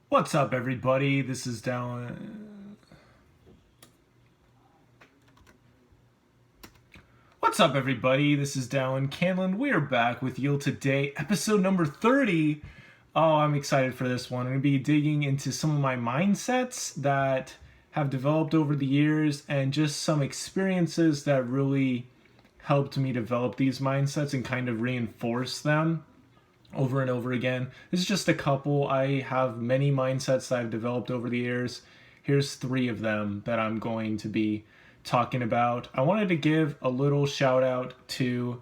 What's up, everybody? This is Dallin. What's up, everybody? This is Dallin Candland. We are back with you today, episode number 30. Oh, I'm excited for this one. I'm going to be digging into some of my mindsets that have developed over the years and just some experiences that really helped me develop these mindsets and kind of reinforce them over and over again. This is just a couple. I have many mindsets that I've developed over the years. Here's three of them that I'm going to be talking about. I wanted to give a little shout out to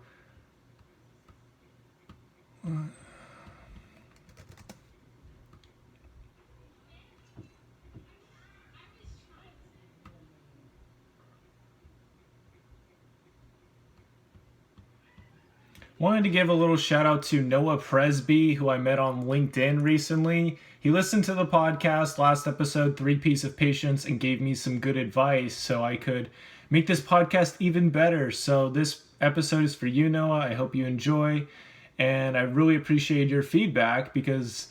Noah Presby, who I met on LinkedIn recently. He listened to the podcast last episode, Three Piece of Patience, and gave me some good advice so I could make this podcast even better. So this episode is for you, Noah. I hope you enjoy. And I really appreciate your feedback because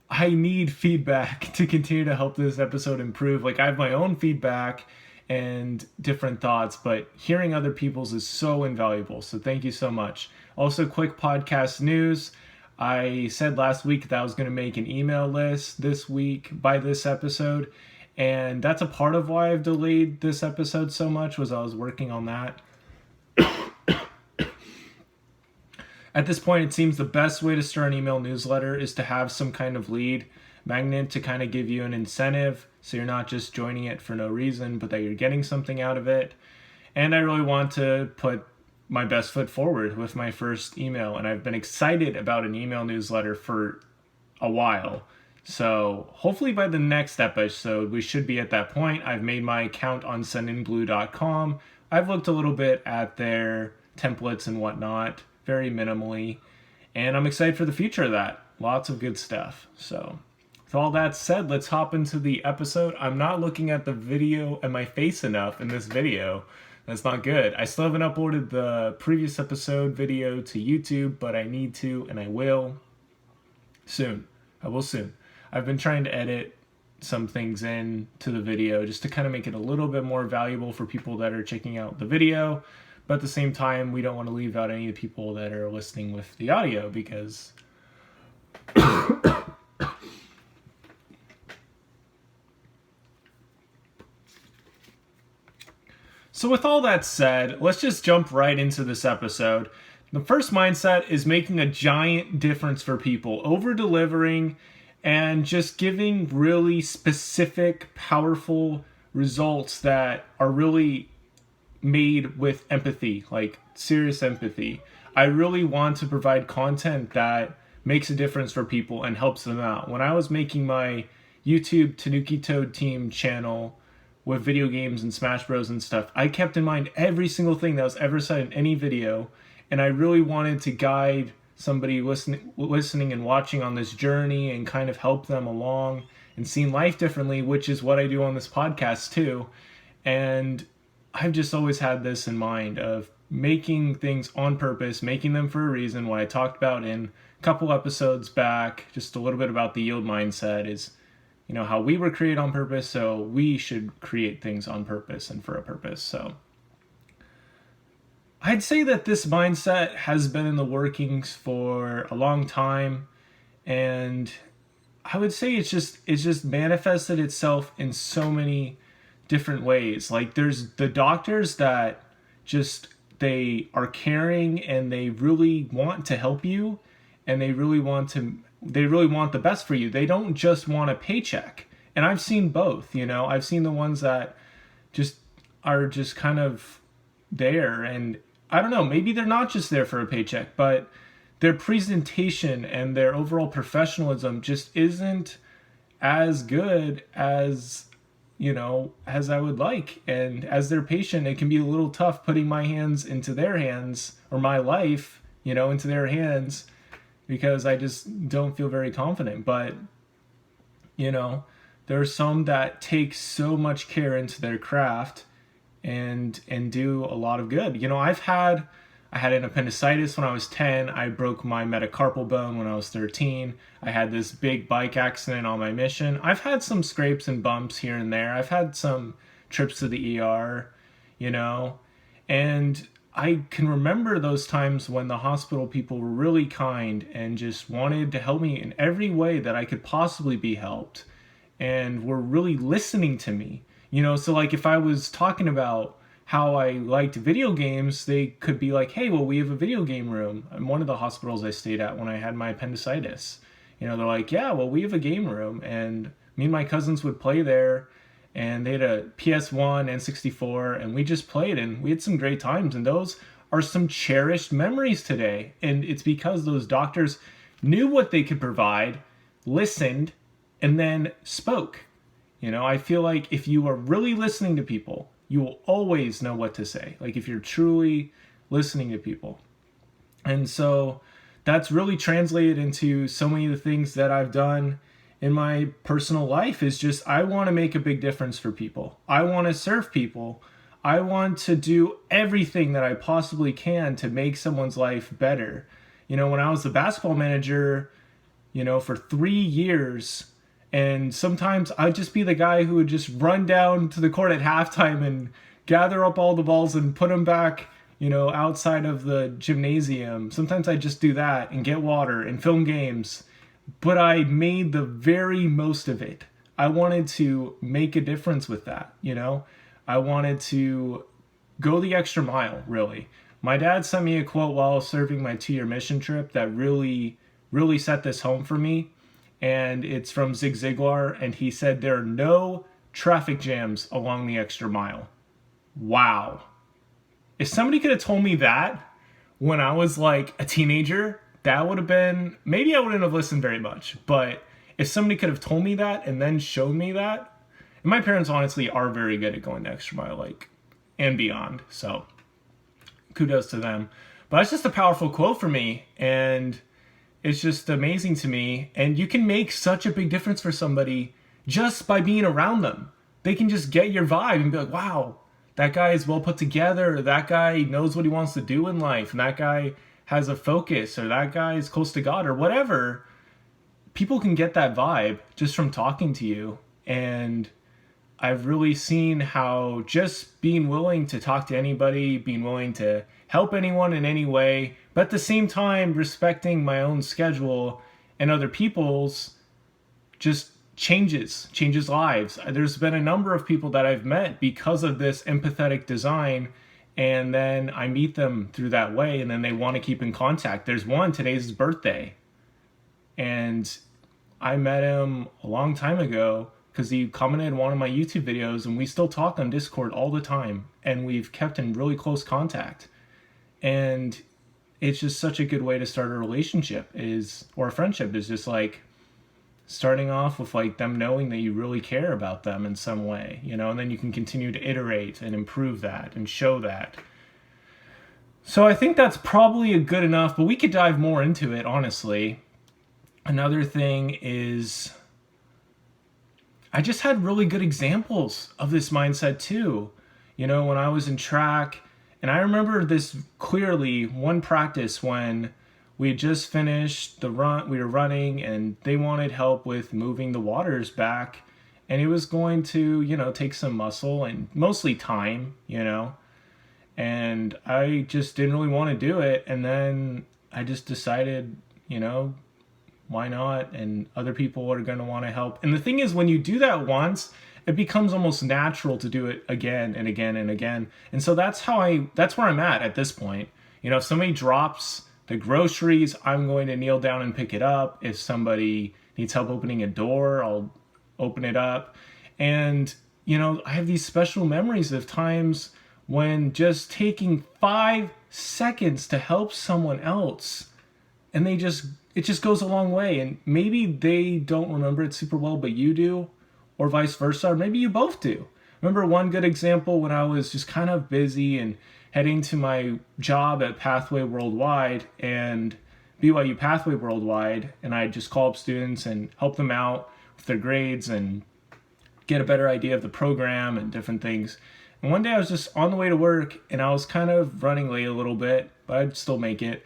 I need feedback to continue to help this episode improve. Like, I have my own feedback and different thoughts, but hearing other people's is so invaluable. So thank you so much. Also, quick podcast news. I said last week that I was going to make an email list this week by this episode, and that's a part of why I've delayed this episode so much, was I was working on that. At this point, it seems the best way to start an email newsletter is to have some kind of lead magnet to kind of give you an incentive, so you're not just joining it for no reason, but that you're getting something out of it. And I really want to put my best foot forward with my first email, and I've been excited about an email newsletter for a while. So hopefully by the next episode, we should be at that point. I've made my account on sendinblue.com. I've looked a little bit at their templates and whatnot, very minimally, and I'm excited for the future of that. Lots of good stuff. So with all that said, let's hop into the episode. I'm not looking at the video and my face enough in this video. That's not good. I still haven't uploaded the previous episode video to YouTube, but I need to, and I will soon. I will soon. I've been trying to edit some things in to the video just to kind of make it a little bit more valuable for people that are checking out the video. But at the same time, we don't want to leave out any of the people that are listening with the audio because So with all that said, let's just jump right into this episode. The first mindset is making a giant difference for people, over-delivering and just giving really specific, powerful results that are really made with empathy, like serious empathy. I really want to provide content that makes a difference for people and helps them out. When I was making my YouTube Tanuki Toad Team channel with video games and Smash Bros and stuff, I kept in mind every single thing that was ever said in any video, and I really wanted to guide somebody listening and watching on this journey and kind of help them along and seeing life differently, which is what I do on this podcast too. And I've just always had this in mind of making things on purpose, making them for a reason. What I talked about in a couple episodes back, just a little bit about the yield mindset, is how we were created on purpose, so we should create things on purpose and for a purpose. So I'd say that this mindset has been in the workings for a long time, and I would say it's just manifested itself in so many different ways. Like, there's the doctors that just, they are caring and they really want to help you, and they really want the best for you. They don't just want a paycheck. And I've seen both, I've seen the ones that just are just kind of there, and I don't know, maybe they're not just there for a paycheck, but their presentation and their overall professionalism just isn't as good as as I would like. And as their patient, it can be a little tough putting my hands into their hands, or my life, into their hands, because I just don't feel very confident. But, there are some that take so much care into their craft and do a lot of good. I had an appendicitis when I was 10. I broke my metacarpal bone when I was 13. I had this big bike accident on my mission. I've had some scrapes and bumps here and there. I've had some trips to the ER, you know, and I can remember those times when the hospital people were really kind and just wanted to help me in every way that I could possibly be helped, and were really listening to me. You know, so like if I was talking about how I liked video games, they could be like, hey, well, we have a video game room in one of the hospitals I stayed at when I had my appendicitis. You know, they're like, yeah, well, we have a game room. And me and my cousins would play there, and they had a PS1 and 64, and we just played, and we had some great times. And those are some cherished memories today. And it's because those doctors knew what they could provide, listened, and then spoke. You know, I feel like if you are really listening to people, you will always know what to say. Like if you're truly listening to people. And so that's really translated into so many of the things that I've done in my personal life, is just I want to make a big difference for people. I want to serve people. I want to do everything that I possibly can to make someone's life better. You know, when I was the basketball manager, you know, for 3 years, and sometimes I'd just be the guy who would just run down to the court at halftime and gather up all the balls and put them back, you know, outside of the gymnasium. Sometimes I'd just do that and get water and film games. But I made the very most of it. I wanted to make a difference with that, you know? I wanted to go the extra mile, really. My dad sent me a quote while I was serving my 2-year mission trip that really, really set this home for me. And it's from Zig Ziglar, and he said, there are no traffic jams along the extra mile. Wow. If somebody could have told me that when I was like a teenager, that would have been, maybe I wouldn't have listened very much. But if somebody could have told me that and then showed me that, and my parents honestly are very good at going the extra mile, like, and beyond. So kudos to them. But it's just a powerful quote for me, and it's just amazing to me. And you can make such a big difference for somebody just by being around them. They can just get your vibe and be like, wow, that guy is well put together. That guy knows what he wants to do in life. And that guy has a focus, or that guy is close to God, or whatever. People can get that vibe just from talking to you. And I've really seen how just being willing to talk to anybody, being willing to help anyone in any way, but at the same time respecting my own schedule and other people's, just changes lives. There's been a number of people that I've met because of this empathetic design, and then I meet them through that way, and then they want to keep in contact. There's one, today's his birthday, and I met him a long time ago because he commented on one of my YouTube videos, and we still talk on Discord all the time, and we've kept in really close contact. And it's just such a good way to start a relationship, or a friendship, is just like starting off with like them knowing that you really care about them in some way, you know, and then you can continue to iterate and improve that and show that. So I think that's probably a good enough, but we could dive more into it, honestly. Another thing is, I just had really good examples of this mindset too. You know, when I was in track, and I remember this clearly, one practice when we had just finished the run, we were running, and they wanted help with moving the waters back, and it was going to, you know, take some muscle and mostly time, you know, and I just didn't really want to do it. And then I just decided, you know, why not? And other people are going to want to help. And the thing is, when you do that once, it becomes almost natural to do it again and again and again. And so that's where I'm at this point. You know, if somebody drops the groceries, I'm going to kneel down and pick it up. If somebody needs help opening a door, I'll open it up. And, you know, I have these special memories of times when just taking 5 seconds to help someone else, and it just goes a long way. And maybe they don't remember it super well, but you do, or vice versa, or maybe you both do. Remember one good example when I was just kind of busy and heading to my job at Pathway Worldwide and BYU Pathway Worldwide, and I'd just call up students and help them out with their grades and get a better idea of the program and different things. And one day I was just on the way to work and I was kind of running late a little bit, but I'd still make it.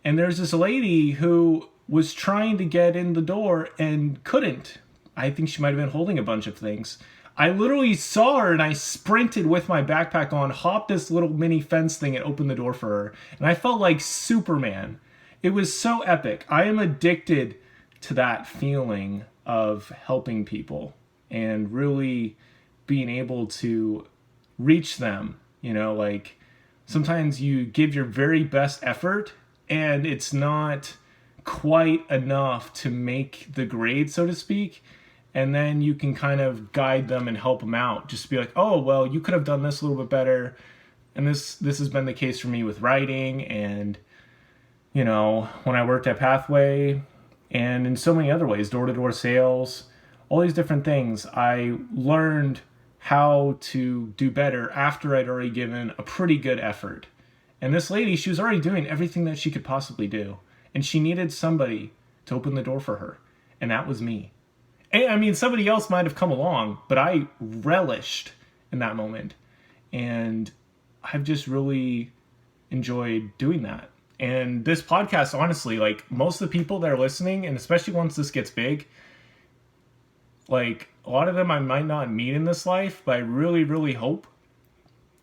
And there's this lady who was trying to get in the door and couldn't. I think she might have been holding a bunch of things. I literally saw her and I sprinted with my backpack on, hopped this little mini fence thing and opened the door for her. And I felt like Superman. It was so epic. I am addicted to that feeling of helping people and really being able to reach them. You know, like sometimes you give your very best effort and it's not quite enough to make the grade, so to speak. And then you can kind of guide them and help them out. Just be like, oh, well, you could have done this a little bit better. And this has been the case for me with writing and, you know, when I worked at Pathway and in so many other ways, door-to-door sales, all these different things. I learned how to do better after I'd already given a pretty good effort. And this lady, she was already doing everything that she could possibly do. And she needed somebody to open the door for her. And that was me. And, I mean, somebody else might have come along, but I relished in that moment. And I've just really enjoyed doing that. And this podcast, honestly, like most of the people that are listening, and especially once this gets big, like a lot of them I might not meet in this life, but I really, really hope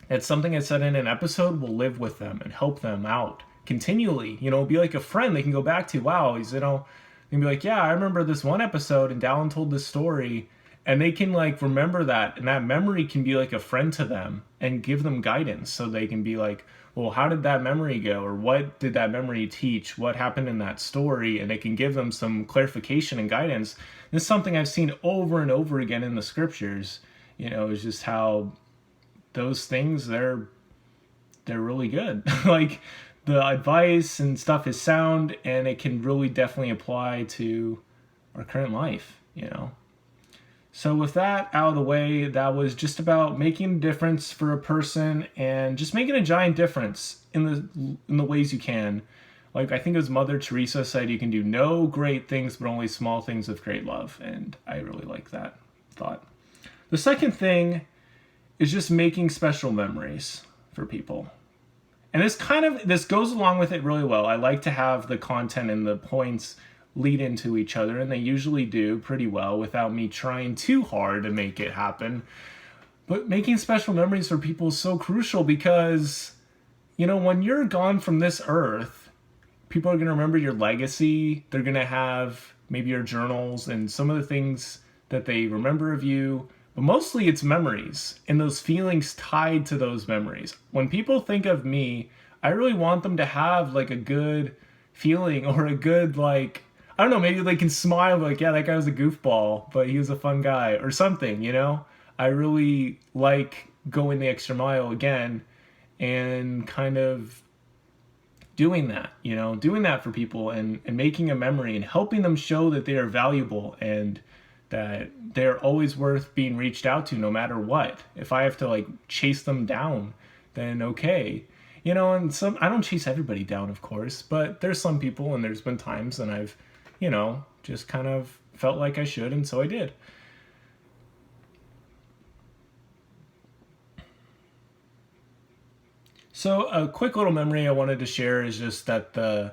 that something I said in an episode will live with them and help them out continually. You know, be like a friend they can go back to. Wow, he's, you know, and be like, yeah, I remember this one episode and Dallin told this story, and they can like remember that, and that memory can be like a friend to them and give them guidance so they can be like, well, how did that memory go? Or what did that memory teach? What happened in that story? And it can give them some clarification and guidance. This is something I've seen over and over again in the scriptures. You know, it's just how those things, they're really good. Like the advice and stuff is sound, and it can really definitely apply to our current life, you know. So with that out of the way, that was just about making a difference for a person and just making a giant difference in the ways you can. Like I think it was Mother Teresa said, you can do no great things, but only small things with great love. And I really like that thought. The second thing is just making special memories for people. And this goes along with it really well. I like to have the content and the points lead into each other, and they usually do pretty well without me trying too hard to make it happen. But making special memories for people is so crucial because, you know, when you're gone from this earth, people are going to remember your legacy. They're going to have maybe your journals and some of the things that they remember of you. But mostly it's memories and those feelings tied to those memories. When people think of me, I really want them to have like a good feeling or a good, like, I don't know, maybe they can smile like, yeah, that guy was a goofball, but he was a fun guy or something, you know? I really like going the extra mile again and kind of doing that, you know, doing that for people and making a memory and helping them show that they are valuable and that they're always worth being reached out to no matter what. If I have to like chase them down, then okay. You know, and I don't chase everybody down, of course, but there's some people and there's been times and I've, you know, just kind of felt like I should, and so I did. So a quick little memory I wanted to share is just that the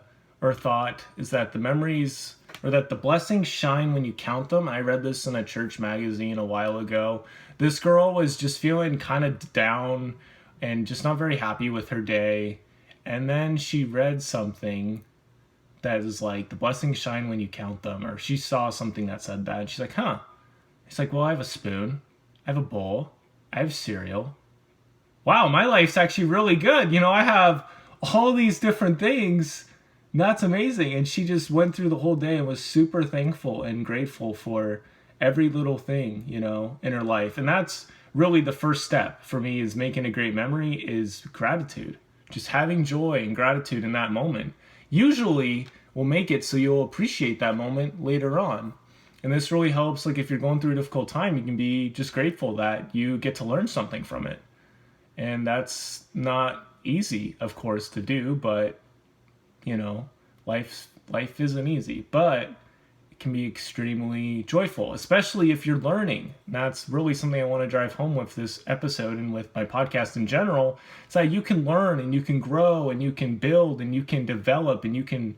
memories, or that the blessings shine when you count them. I read this in a church magazine a while ago. This girl was just feeling kind of down and just not very happy with her day. And then she read something that is like, the blessings shine when you count them. Or she saw something that said that. And she's like, huh. It's like, well, I have a spoon. I have a bowl. I have cereal. Wow, my life's actually really good. You know, I have all these different things. That's amazing. And she just went through the whole day and was super thankful and grateful for every little thing, you know, in her life. And that's really the first step for me, is making a great memory, is gratitude. Just having joy and gratitude in that moment usually will make it so you'll appreciate that moment later on. And this really helps, like if you're going through a difficult time, you can be just grateful that you get to learn something from it. And that's not easy, of course, to do, but you know, life isn't easy, but it can be extremely joyful, especially if you're learning. And that's really something I want to drive home with this episode and with my podcast in general. It's that you can learn and you can grow and you can build and you can develop and you can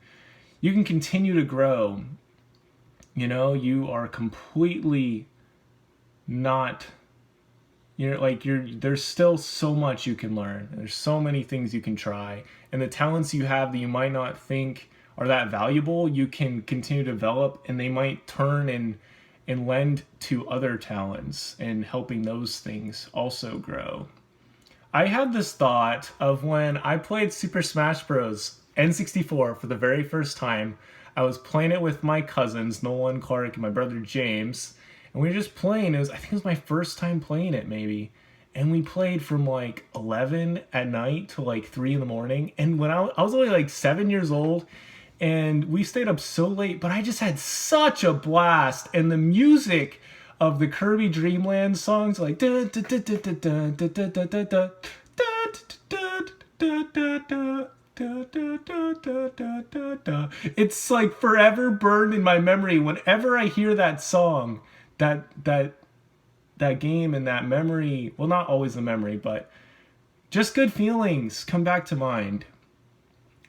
continue to grow. You know, you are completely not, there's still so much you can learn. There's so many things you can try. And the talents you have that you might not think are that valuable, you can continue to develop, and they might turn and lend to other talents and helping those things also grow. I had this thought of when I played Super Smash Bros. N64 for the very first time. I was playing it with my cousins, Nolan, Clark, and my brother James. And we were just playing. I think it was my first time playing it, maybe. And we played from like 11 at night to like 3 in the morning. And when I was only like 7 years old, and we stayed up so late, but I just had such a blast. And the music of the Kirby Dream Land songs, like it's like forever burned in my memory. Whenever I hear that song, that game and that memory, well, not always the memory, but just good feelings come back to mind.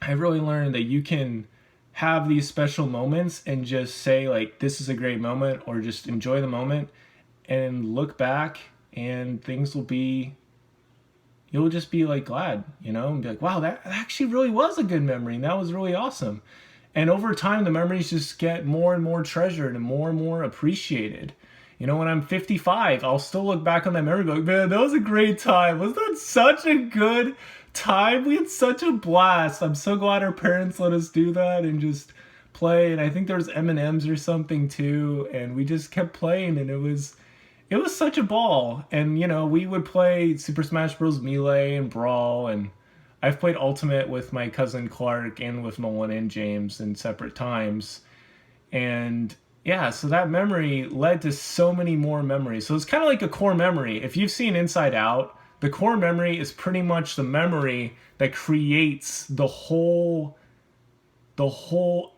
I really learned that you can have these special moments and just say like, this is a great moment, or just enjoy the moment and look back, and you'll just be like glad, and be like, wow, that actually really was a good memory, and that was really awesome. And over time, the memories just get more and more treasured and more appreciated. When I'm 55, I'll still look back on that memory and be like, man, that was a great time. Was that such a good time? We had such a blast. I'm so glad our parents let us do that and just play. And I think there was M&Ms or something too, and we just kept playing, and it was such a ball. And we would play Super Smash Bros. Melee and Brawl, and I've played Ultimate with my cousin Clark and with Nolan and James in separate times. And yeah, so that memory led to so many more memories. So it's kind of like a core memory. If you've seen Inside Out, the core memory is pretty much the memory that creates the whole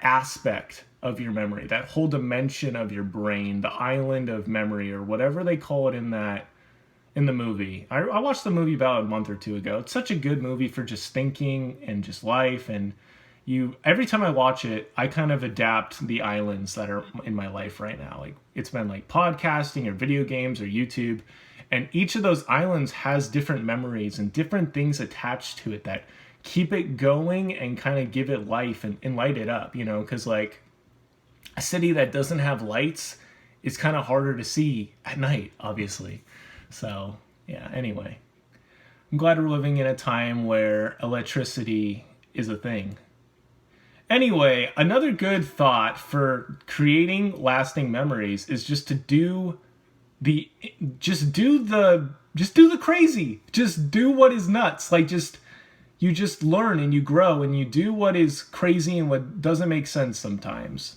aspect of your memory, that whole dimension of your brain, the island of memory, or whatever they call it in the movie. I watched the movie about a month or two ago. It's such a good movie for just thinking and just life. And every time I watch it, I kind of adapt the islands that are in my life right now. Like, it's been like podcasting or video games or YouTube. And each of those islands has different memories and different things attached to it that keep it going and kind of give it life and light it up, because like a city that doesn't have lights is kind of harder to see at night, obviously. So yeah, anyway, I'm glad we're living in a time where electricity is a thing. Anyway, another good thought for creating lasting memories is just to do the crazy. Just do what is nuts. Like, you just learn and you grow and you do what is crazy and what doesn't make sense sometimes.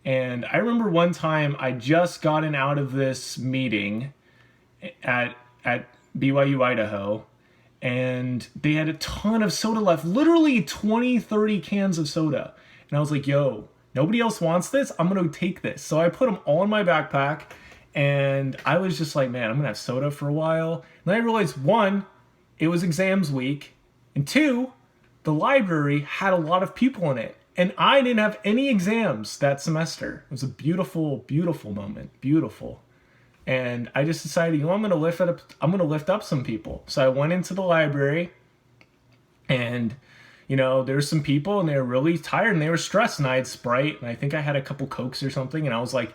And I remember one time I just gotten out of this meeting at BYU Idaho, and they had a ton of soda left, literally 20-30 cans of soda. And I was like, yo, nobody else wants this? I'm gonna take this. So I put them all in my backpack, and I was just like, man, I'm gonna have soda for a while. And then I realized, one, it was exams week, and two, the library had a lot of people in it, and I didn't have any exams that semester. It was a beautiful, beautiful moment, beautiful. And I just decided, I'm gonna lift up some people. So I went into the library, and there's some people, and they were really tired and they were stressed, and I had Sprite, and I think I had a couple Cokes or something, and I was like,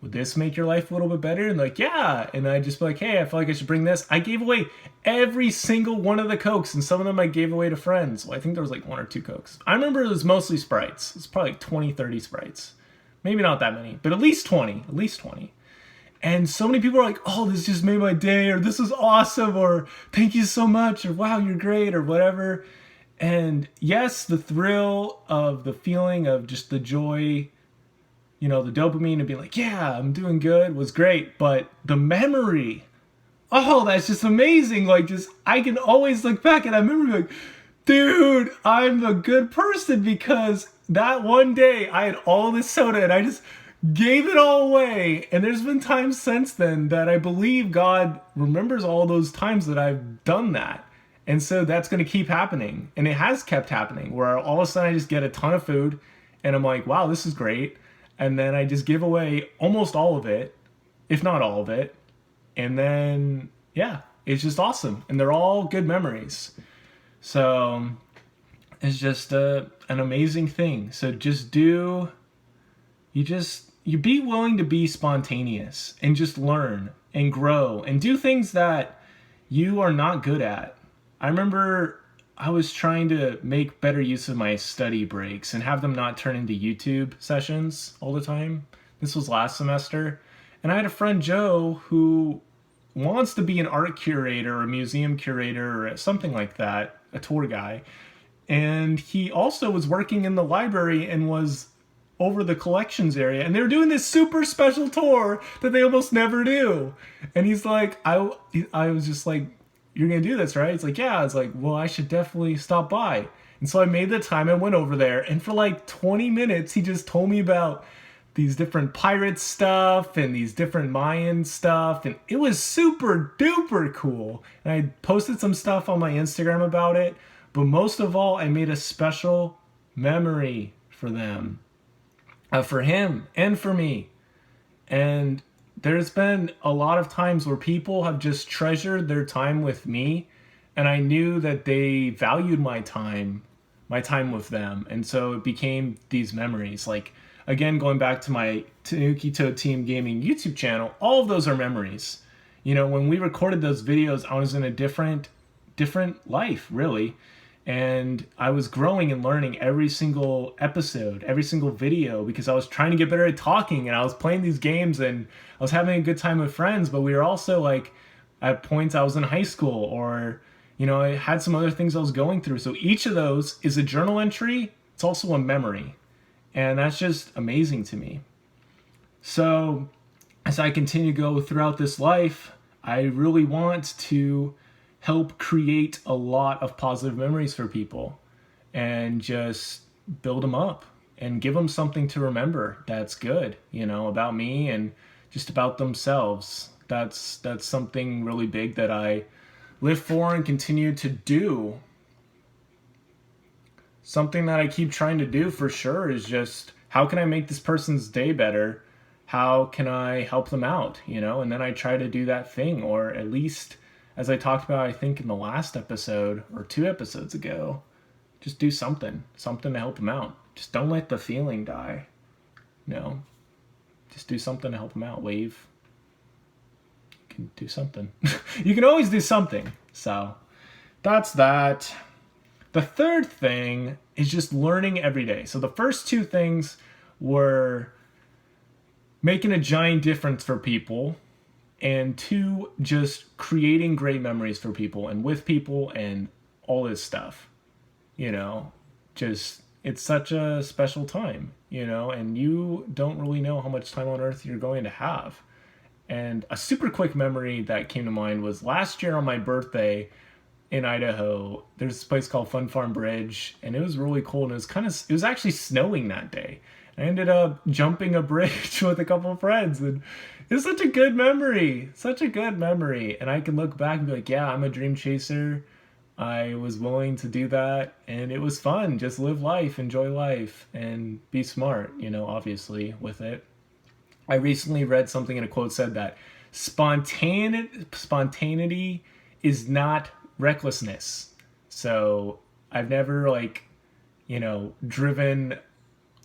would this make your life a little bit better? And like, yeah. And I just be like, hey, I feel like I should bring this. I gave away every single one of the Cokes, and some of them I gave away to friends. Well, I think there was like 1 or 2 Cokes. I remember it was mostly Sprites. It's probably like 20-30 Sprites. Maybe not that many, but at least 20. And so many people are like, oh, this just made my day, or this was awesome, or thank you so much, or wow, you're great, or whatever. And yes, the thrill of the feeling of just the joy, the dopamine and being like, yeah, I'm doing good was great. But the memory, oh, that's just amazing. Like, I can always look back and I remember like, dude, I'm a good person because that one day I had all this soda and gave it all away. And there's been times since then that I believe God remembers all those times that I've done that. And so that's going to keep happening. And it has kept happening where all of a sudden I just get a ton of food and I'm like, wow, this is great. And then I just give away almost all of it, if not all of it. And then, yeah, it's just awesome. And they're all good memories. So it's just an amazing thing. So just you be willing to be spontaneous and just learn and grow and do things that you are not good at. I remember I was trying to make better use of my study breaks and have them not turn into YouTube sessions all the time. This was last semester. And I had a friend, Joe, who wants to be an art curator or a museum curator or something like that, a tour guy. And he also was working in the library and was over the collections area. And they were doing this super special tour that they almost never do. And he's like, I was just like, you're going to do this, right? It's like, yeah. It's like, well, I should definitely stop by. And so I made the time and went over there. And for like 20 minutes, he just told me about these different pirate stuff and these different Mayan stuff. And it was super duper cool. And I posted some stuff on my Instagram about it. But most of all, I made a special memory for them, for him and for me. And there's been a lot of times where people have just treasured their time with me. And I knew that they valued my time with them. And so it became these memories. Like, again, going back to my Tanuki Toad Team Gaming YouTube channel, all of those are memories. You know, when we recorded those videos, I was in a different life, really. And I was growing and learning every single episode, every single video, because I was trying to get better at talking and I was playing these games and I was having a good time with friends, but we were also like, at points I was in high school or, you know, I had some other things I was going through. So each of those is a journal entry. It's also a memory. And that's just amazing to me. So as I continue to go throughout this life, I really want to help create a lot of positive memories for people and just build them up and give them something to remember that's good, you know, about me and just about themselves. That's something really big that I live for and continue to do. Something that I keep trying to do for sure is just, how can I make this person's day better? How can I help them out, you know? And then I try to do that thing, or at least, as I talked about, I think in the last episode or 2 episodes ago, just do something to help them out. Just don't let the feeling die. No, just do something to help them out. Wave. You can do something. You can always do something. So that's that. The third thing is just learning every day. So the first 2 things were making a giant difference for people, and 2, just creating great memories for people and with people and all this stuff. You know, just, it's such a special time, you know, and you don't really know how much time on earth you're going to have. And a super quick memory that came to mind was last year on my birthday in Idaho, there's this place called Fun Farm Bridge, and it was really cool, and it was actually snowing that day. I ended up jumping a bridge with a couple of friends, and it was such a good memory, and I can look back and be like, yeah, I'm a dream chaser. I was willing to do that, and it was fun. Just live life, enjoy life, and be smart, you know, obviously, with it. I recently read something in a quote said that spontaneity is not recklessness. So I've never, like, you know, driven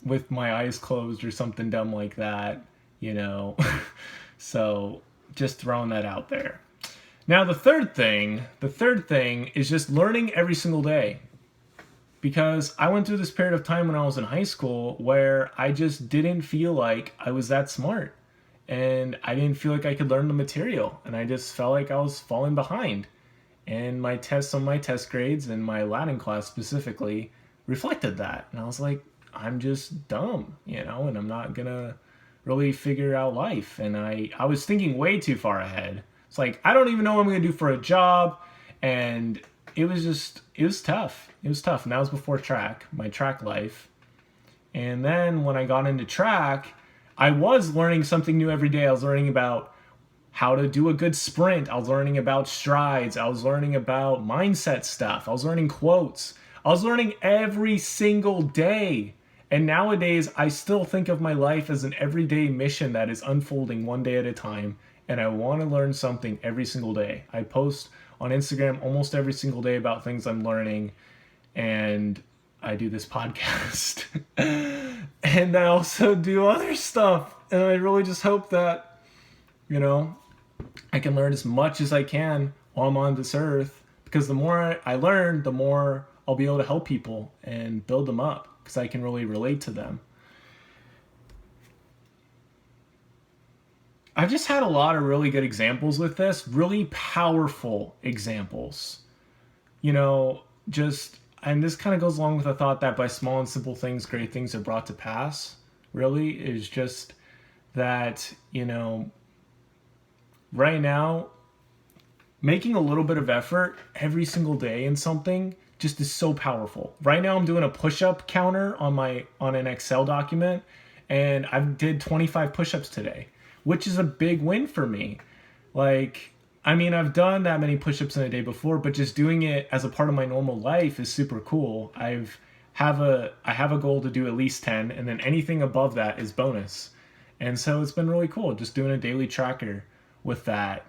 with my eyes closed or something dumb like that, you know. So just throwing that out there. Now the third thing is just learning every single day. Because I went through this period of time when I was in high school where I just didn't feel like I was that smart. And I didn't feel like I could learn the material. And I just felt like I was falling behind. And some of my test grades and my Latin class specifically reflected that. And I was like, I'm just dumb, you know, and I'm not gonna really figure out life. And I was thinking way too far ahead. It's like, I don't even know what I'm gonna do for a job. And it was tough. It was tough. And that was before my track life. And then when I got into track, I was learning something new every day. I was learning about how to do a good sprint. I was learning about strides. I was learning about mindset stuff. I was learning quotes. I was learning every single day. And nowadays, I still think of my life as an everyday mission that is unfolding one day at a time. And I want to learn something every single day. I post on Instagram almost every single day about things I'm learning. And I do this podcast. And I also do other stuff. And I really just hope that, you know, I can learn as much as I can while I'm on this earth. Because the more I learn, the more I'll be able to help people and build them up. Because I can really relate to them. I've just had a lot of really good examples with this. Really powerful examples. You know, just... And this kind of goes along with the thought that by small and simple things, great things are brought to pass. Really, is just that, you know, right now, making a little bit of effort every single day in something just is so powerful. Right now, I'm doing a push-up counter on an Excel document, and I did 25 push-ups today, which is a big win for me. Like, I mean, I've done that many push-ups in a day before, but just doing it as a part of my normal life is super cool. I have a goal to do at least 10, and then anything above that is bonus. And so it's been really cool just doing a daily tracker with that.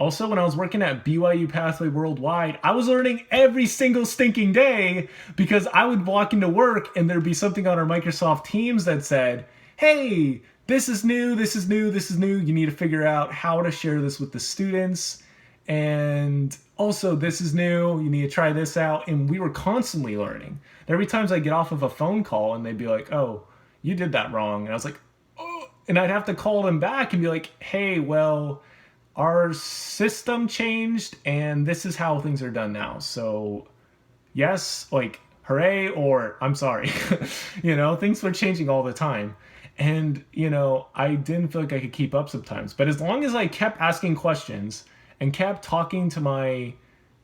Also, when I was working at BYU Pathway Worldwide, I was learning every single stinking day because I would walk into work and there'd be something on our Microsoft Teams that said, hey, this is new, this is new, this is new. You need to figure out how to share this with the students. And also, this is new. You need to try this out. And we were constantly learning. There'd be times I'd get off of a phone call and they'd be like, oh, you did that wrong. And I was like, oh. And I'd have to call them back and be like, hey, well, our system changed and this is how things are done now. So, yes, like, hooray, or I'm sorry. You know, things were changing all the time. And, you know, I didn't feel like I could keep up sometimes. But as long as I kept asking questions and kept talking to my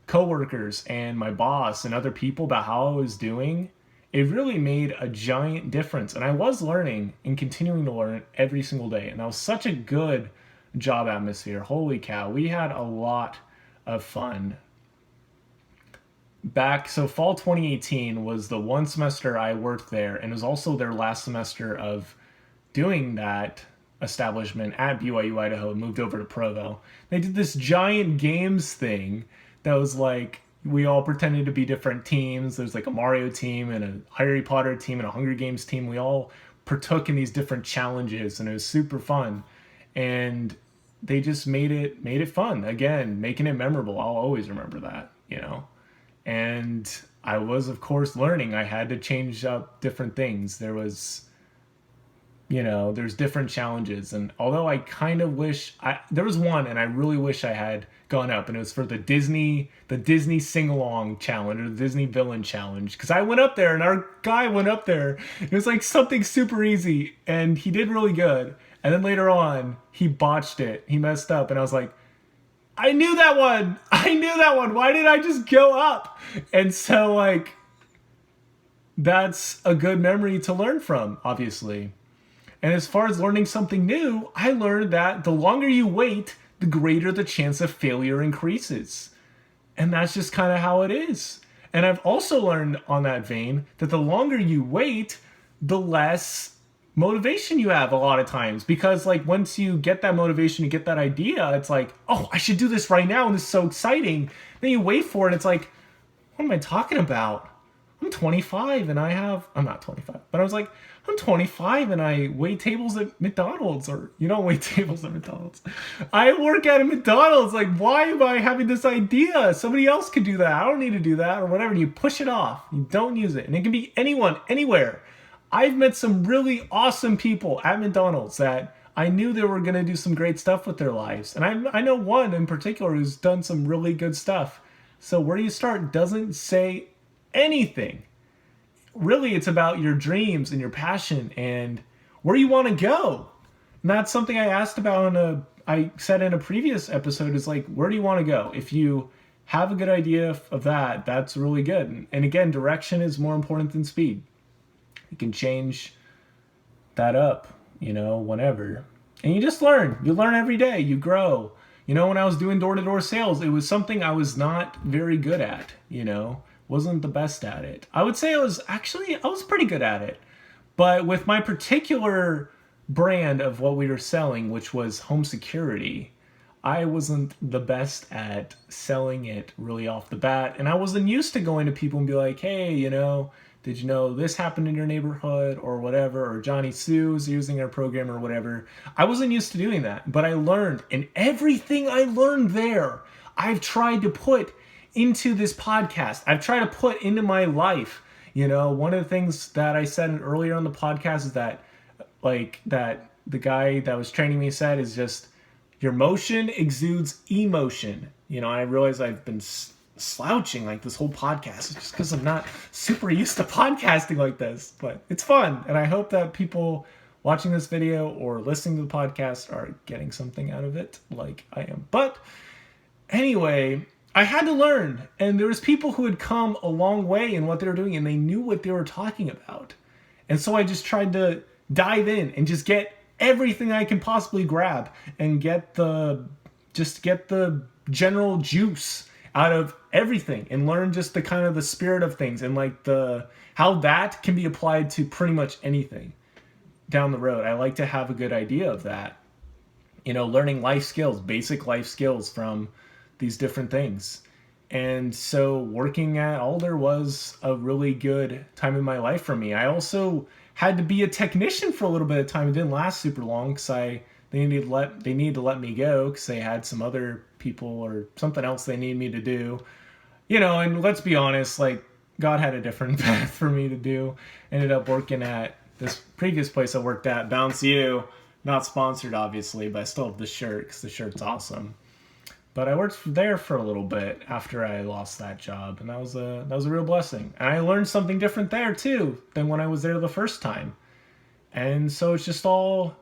coworkers and my boss and other people about how I was doing, it really made a giant difference. And I was learning and continuing to learn every single day. And that was such a good job atmosphere. Holy cow. We had a lot of fun. So fall 2018 was the one semester I worked there. And it was also their last semester of doing that establishment at BYU Idaho and moved over to Provo. They did this giant games thing that was like, we all pretended to be different teams. There's like a Mario team and a Harry Potter team and a Hunger Games team. We all partook in these different challenges and it was super fun. And they just made it fun. Again, making it memorable. I'll always remember that, you know. And I was, of course, learning. I had to change up different things. There's different challenges. And although I kind of wish, there was one and I really wish I had gone up, and it was for the Disney sing-along challenge, or the Disney villain challenge. Because I went up there and our guy went up there. It was like something super easy and he did really good. And then later on, he botched it. He messed up and I was like, I knew that one. Why did I just go up? And so, like, that's a good memory to learn from, obviously. And as far as learning something new, I learned that the longer you wait, the greater the chance of failure increases. And that's just kind of how it is. And I've also learned on that vein that the longer you wait, the less motivation you have a lot of times. Because, like, once you get that motivation, you get that idea, it's like, oh, I should do this right now and this is so exciting. Then you wait for it and it's like, what am I talking about? I'm 25 and I'm not 25, but I was like, I'm 25 and I wait tables at McDonald's. Or you don't wait tables at McDonald's. I work at a McDonald's. Like, why am I having this idea? Somebody else could do that. I don't need to do that, or whatever. And you push it off. You don't use it. And it can be anyone, anywhere. I've met some really awesome people at McDonald's that I knew they were going to do some great stuff with their lives. And I know one in particular who's done some really good stuff. So where do you start doesn't say anything. Really, it's about your dreams and your passion and where you want to go. And that's something I asked about I said in a previous episode, is like, where do you want to go? If you have a good idea of that, that's really good. And again, direction is more important than speed. You can change that up whenever. And you just learn. You learn every day. You grow. When I was doing door-to-door sales, it was something I was not very good at, wasn't the best at it. I would say I was pretty good at it. But with my particular brand of what we were selling, which was home security, I wasn't the best at selling it really off the bat. And I wasn't used to going to people and be like, hey, did you know this happened in your neighborhood or whatever, or Johnny Sue's using our program or whatever. I wasn't used to doing that, but I learned, and everything I learned there, I've tried to put into this podcast. I've tried to put into my life. One of the things that I said earlier on the podcast is that, that the guy that was training me said is just, your motion exudes emotion. I realize I've been slouching like this whole podcast just because I'm not super used to podcasting like this, but it's fun, and I hope that people watching this video or listening to the podcast are getting something out of it like I am. But anyway, I had to learn, and there was people who had come a long way in what they were doing, and they knew what they were talking about, and so I just tried to dive in and just get everything I can possibly grab and get the general juice out of everything, and learn just the kind of the spirit of things, and how that can be applied to pretty much anything down the road. I like to have a good idea of that, learning life skills, basic life skills from these different things. And so working at Alder was a really good time in my life for me. I also had to be a technician for a little bit of time. It didn't last super long because they needed to let me go because they had some other people or something else they needed me to do. And let's be honest, God had a different path for me to do. Ended up working at this previous place I worked at, Bounce You. Not sponsored, obviously, but I still have the shirt because the shirt's awesome. But I worked there for a little bit after I lost that job, and that was a real blessing. And I learned something different there too than when I was there the first time. And so it's just all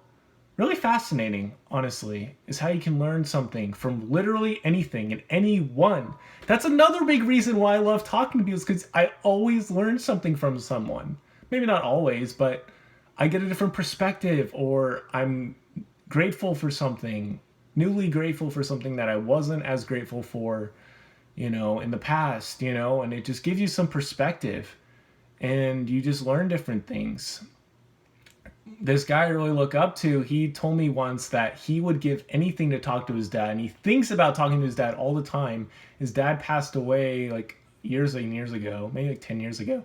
really fascinating, honestly, is how you can learn something from literally anything and anyone. That's another big reason why I love talking to people, is because I always learn something from someone. Maybe not always, but I get a different perspective, or I'm grateful for something, newly grateful for something that I wasn't as grateful for, in the past, and it just gives you some perspective, and you just learn different things. This guy I really look up to, he told me once that he would give anything to talk to his dad, and he thinks about talking to his dad all the time. His dad passed away years and years ago, maybe 10 years ago.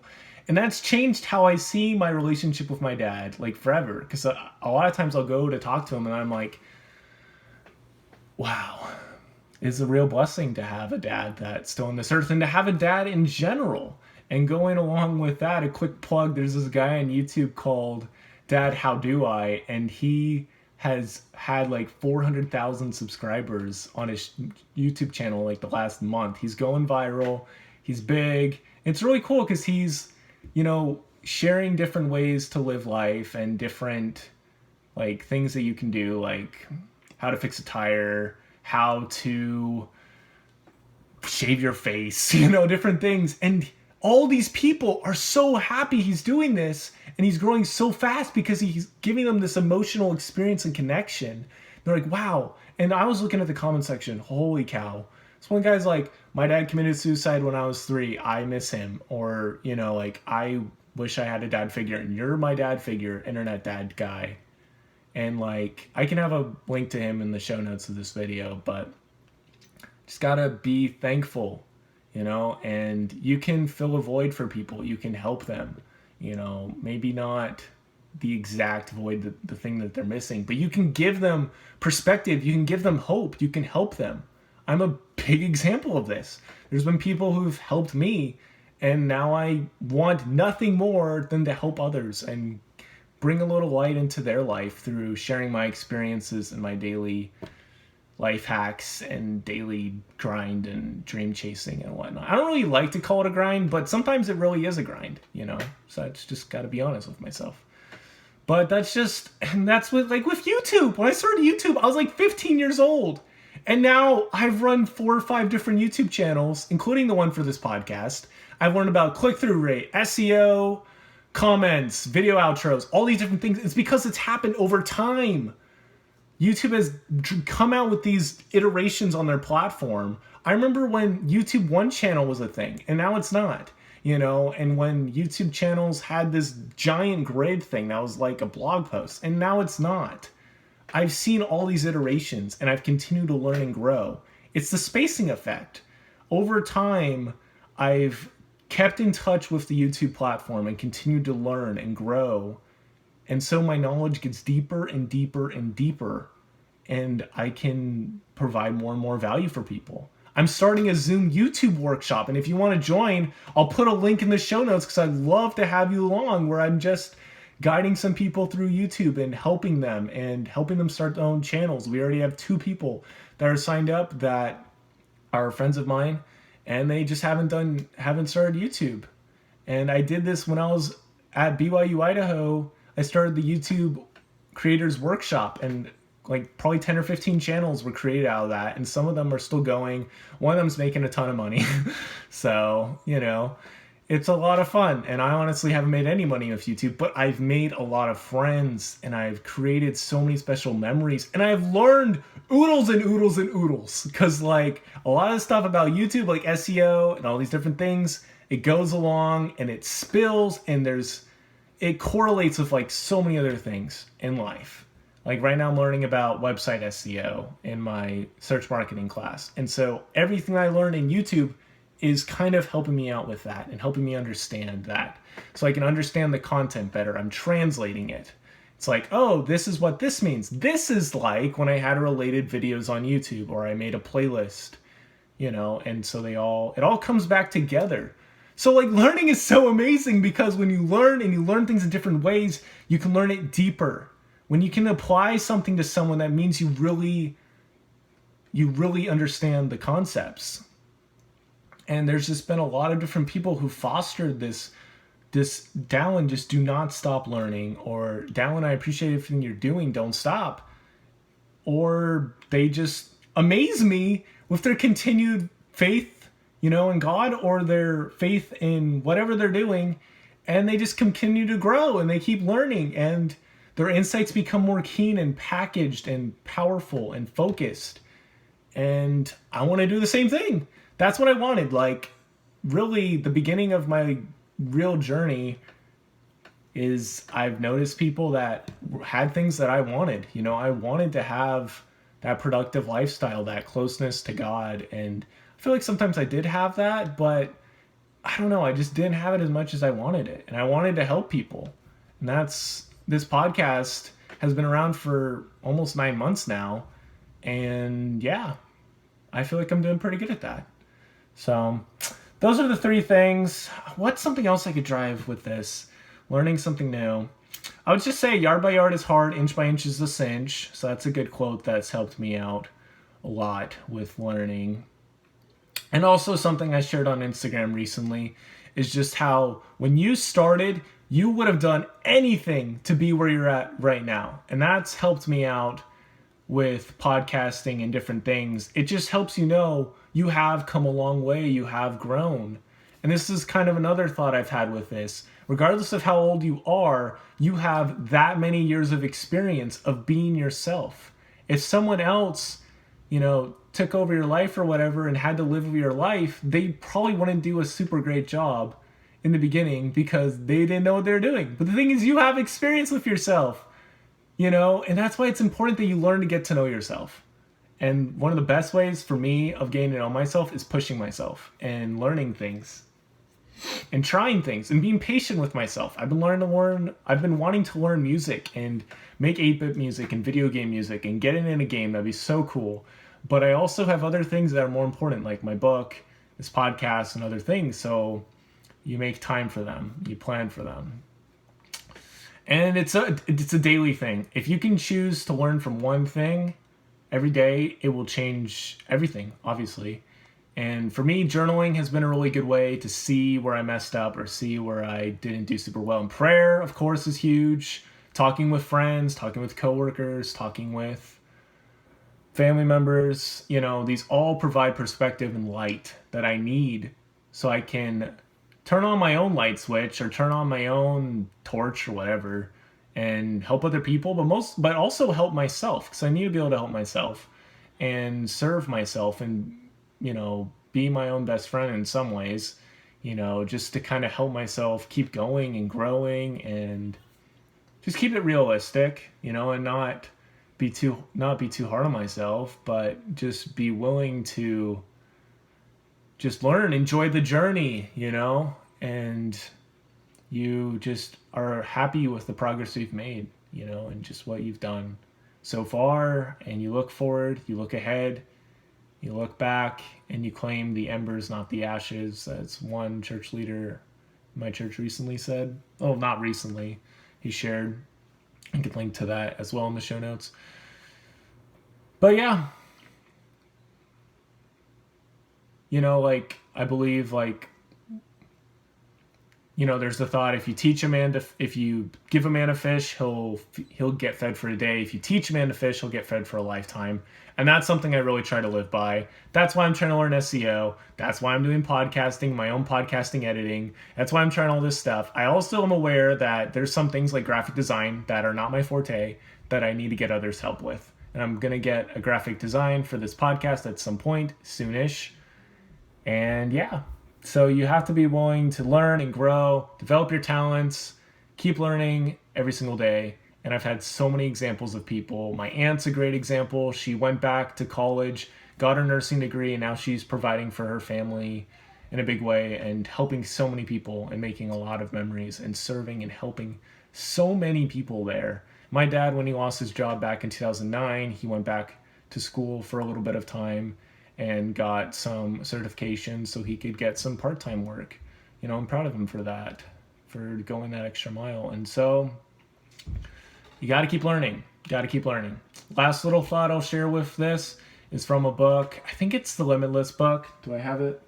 And that's changed how I see my relationship with my dad, forever. Because a lot of times I'll go to talk to him and I'm like, wow, it's a real blessing to have a dad that's still on this earth, and to have a dad in general. And going along with that, a quick plug, there's this guy on YouTube called Dad How Do I, and he has had 400,000 subscribers on his YouTube channel the last month. He's going viral. He's big. It's really cool because he's, sharing different ways to live life and different things that you can do, how to fix a tire, how to shave your face, different things. And all these people are so happy he's doing this, and he's growing so fast because he's giving them this emotional experience and connection. They're like, wow. And I was looking at the comment section, holy cow. So one guy's like, my dad committed suicide when I was 3. I miss him. Or, I wish I had a dad figure, and you're my dad figure, internet dad guy. And I can have a link to him in the show notes of this video, but just gotta be thankful, and you can fill a void for people. You can help them, maybe not the exact void, the thing that they're missing, but you can give them perspective. You can give them hope. You can help them. I'm a big example of this. There's been people who've helped me, and now I want nothing more than to help others and bring a little light into their life through sharing my experiences and my daily life hacks and daily grind and dream chasing and whatnot. I don't really like to call it a grind, but sometimes it really is a grind, so I just got to be honest with myself. But that's with YouTube. When I started YouTube, I was 15 years old. And now I've run 4 or 5 different YouTube channels, including the one for this podcast. I've learned about click-through rate, SEO, comments, video outros, all these different things. It's because it's happened over time. YouTube has come out with these iterations on their platform. I remember when YouTube One channel was a thing, and now it's not. And when YouTube channels had this giant grid thing that was like a blog post, and now it's not. I've seen all these iterations, and I've continued to learn and grow. It's the spacing effect. Over time, I've kept in touch with the YouTube platform and continued to learn and grow. And so my knowledge gets deeper and deeper and deeper, and I can provide more and more value for people. I'm starting a Zoom YouTube workshop, and if you want to join, I'll put a link in the show notes because I'd love to have you along, where I'm just guiding some people through YouTube and helping them start their own channels. We already have 2 people that are signed up that are friends of mine, and they just haven't started YouTube. And I did this when I was at BYU Idaho. I started the YouTube Creators Workshop, and like probably 10 or 15 channels were created out of that, and some of them are still going. One of them's making a ton of money. So, it's a lot of fun, and I honestly haven't made any money with YouTube, but I've made a lot of friends, and I've created so many special memories, and I've learned oodles and oodles and oodles, because like a lot of stuff about YouTube, like SEO and all these different things, it goes along and it spills, and it correlates with like so many other things in life. Like right now I'm learning about website SEO in my search marketing class, and so everything I learned in YouTube is kind of helping me out with that and helping me understand that, so I can understand the content better. I'm translating it. It's like, oh, this is what this means. This is like when I had related videos on YouTube, or I made a playlist, and so it all comes back together. So like learning is so amazing, because when you learn and you learn things in different ways, you can learn it deeper. When you can apply something to someone, that means you really understand the concepts. And there's just been a lot of different people who fostered this Dallin, just do not stop learning, or Dallin, I appreciate everything you're doing, don't stop. Or they just amaze me with their continued faith, in God, or their faith in whatever they're doing, and they just continue to grow and they keep learning, and their insights become more keen and packaged and powerful and focused. And I want to do the same thing. That's what I wanted. Like, really, the beginning of my real journey is I've noticed people that had things that I wanted. I wanted to have that productive lifestyle, that closeness to God. And I feel like sometimes I did have that, but I don't know, I just didn't have it as much as I wanted it. And I wanted to help people. And this podcast has been around for almost 9 months now. And yeah, I feel like I'm doing pretty good at that. So those are the 3 things. What's something else I could drive with this? Learning something new. I would just say yard by yard is hard, inch by inch is a cinch. So that's a good quote that's helped me out a lot with learning. And also something I shared on Instagram recently is just how when you started, you would have done anything to be where you're at right now. And that's helped me out with podcasting and different things. It just helps you have come a long way, you have grown. And this is kind of another thought I've had with this. Regardless of how old you are, you have that many years of experience of being yourself. If someone else, took over your life or whatever and had to live your life, they probably wouldn't do a super great job in the beginning because they didn't know what they were doing. But the thing is, you have experience with yourself, and that's why it's important that you learn to get to know yourself. And one of the best ways for me of getting to know myself is pushing myself and learning things and trying things and being patient with myself. I've been wanting to learn music and make 8-bit music and video game music and get in a game. That'd be so cool. But I also have other things that are more important, like my book, this podcast, and other things. So you make time for them. You plan for them. And it's a daily thing. If you can choose to learn from one thing every day, it will change everything, obviously. And for me, journaling has been a really good way to see where I messed up or see where I didn't do super well. And prayer, of course, is huge. Talking with friends, talking with coworkers, talking with family members, these all provide perspective and light that I need so I can turn on my own light switch or turn on my own torch or whatever and help other people, but also help myself, because I need to be able to help myself and serve myself and, be my own best friend in some ways, just to kind of help myself keep going and growing and just keep it realistic, and not be too hard on myself, but just be willing to just learn, enjoy the journey, and you just are happy with the progress you've made, and just what you've done so far, and you look forward, you look ahead, you look back, and you claim the embers, not the ashes. That's one church leader my church recently said. Oh, not recently. He shared. I can link to that as well in the show notes. But yeah, I believe, there's the thought, if you give a man a fish, he'll get fed for a day. If you teach a man to fish, he'll get fed for a lifetime. And that's something I really try to live by. That's why I'm trying to learn SEO. That's why I'm doing podcasting, my own podcasting editing. That's why I'm trying all this stuff. I also am aware that there's some things like graphic design that are not my forte that I need to get others help with. And I'm going to get a graphic design for this podcast at some point, soonish. And yeah, so you have to be willing to learn and grow, develop your talents, keep learning every single day. And I've had so many examples of people. My aunt's a great example. She went back to college, got her nursing degree, and now she's providing for her family in a big way and helping so many people and making a lot of memories and serving and helping so many people there. My dad, when he lost his job back in 2009, he went back to school for a little bit of time and got some certifications so he could get some part-time work. I'm proud of him for that, for going that extra mile. And so you got to keep learning. Last little thought I'll share with this is from a book. I think it's the Limitless book. Do I have it?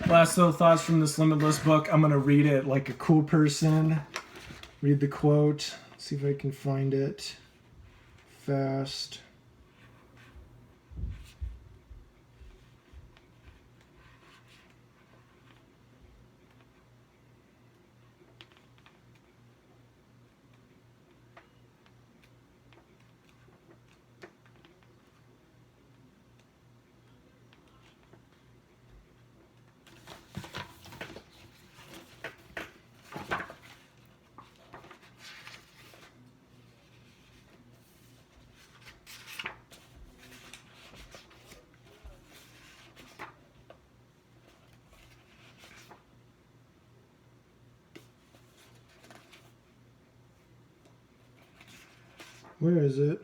Last little thoughts from this Limitless book. I'm going to read it like a cool person. Read the quote. See if I can find it fast. Where is it?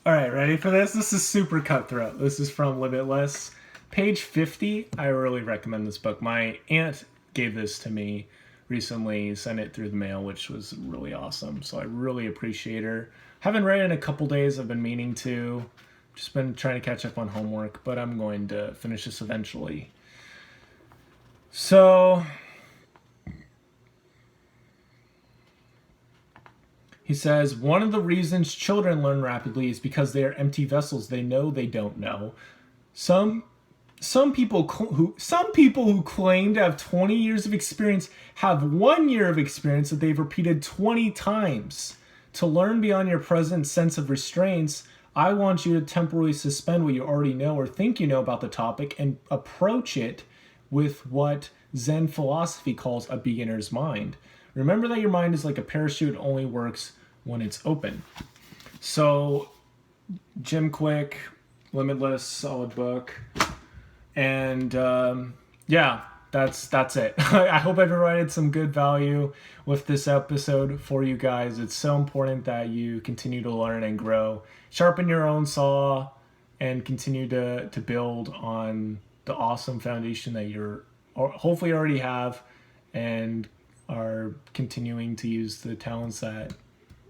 All right, ready for this? This is super cutthroat. This is from Limitless. Page 50. I really recommend this book. My aunt gave this to me recently, sent it through the mail, which was really awesome. So I really appreciate her. Haven't read it in a couple days. I've been meaning to. Just been trying to catch up on homework, but I'm going to finish this eventually. So he says, one of the reasons children learn rapidly is because they are empty vessels. They know they don't know. Some people who claim to have 20 years of experience have 1 year of experience that they've repeated 20 times. To learn beyond your present sense of restraints, I want you to temporarily suspend what you already know or think you know about the topic and approach it with what Zen philosophy calls a beginner's mind. Remember that your mind is like a parachute, it only works when it's open. So, Jim Quick, Limitless, solid book. And yeah, that's it. I hope I provided some good value with this episode for you guys. It's so important that you continue to learn and grow. Sharpen your own saw and continue to build on the awesome foundation that you're hopefully already have, and are continuing to use the talents that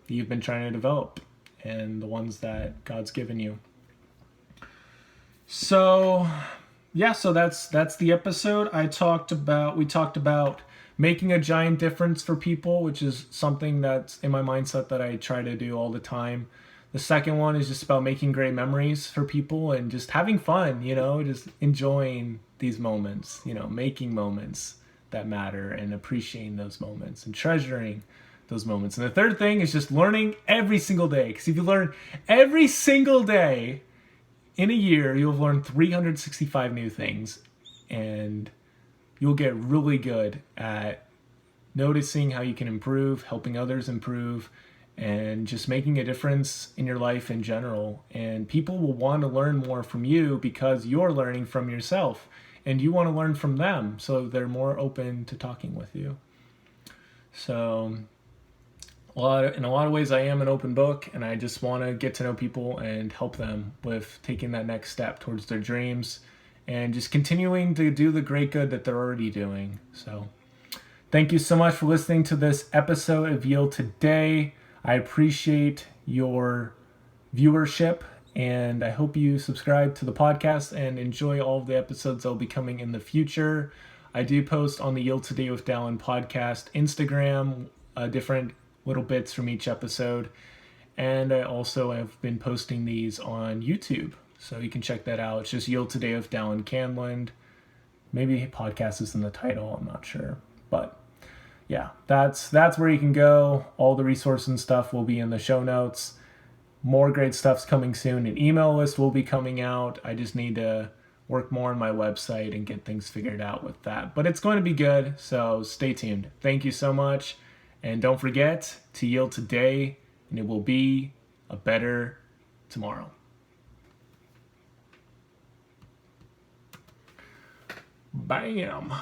you've been trying to develop and the ones that God's given you. So yeah, so that's the episode. We talked about making a giant difference for people, which is something that's in my mindset that I try to do all the time. The second one is just about making great memories for people and just having fun, just enjoying these moments, making moments that matter and appreciating those moments and treasuring those moments. And the third thing is just learning every single day. Because if you learn every single day in a year, you'll learn 365 new things, and you'll get really good at noticing how you can improve, helping others improve, and just making a difference in your life in general. And people will want to learn more from you because you're learning from yourself, and you want to learn from them, so they're more open to talking with you. So in a lot of ways, I am an open book, and I just want to get to know people and help them with taking that next step towards their dreams and just continuing to do the great good that they're already doing. So thank you so much for listening to this episode of Yield Today. I appreciate your viewership, and I hope you subscribe to the podcast and enjoy all of the episodes that will be coming in the future. I do post on the Yield Today with Dallin podcast Instagram, different little bits from each episode, and I also have been posting these on YouTube, so you can check that out. It's just Yield Today with Dallin Candland. Maybe podcast is in the title, I'm not sure, but yeah, that's where you can go. All the resources and stuff will be in the show notes. More great stuff's coming soon. An email list will be coming out. I just need to work more on my website and get things figured out with that, but it's going to be good, so stay tuned. Thank you so much. And don't forget to yield today, and it will be a better tomorrow. Bam.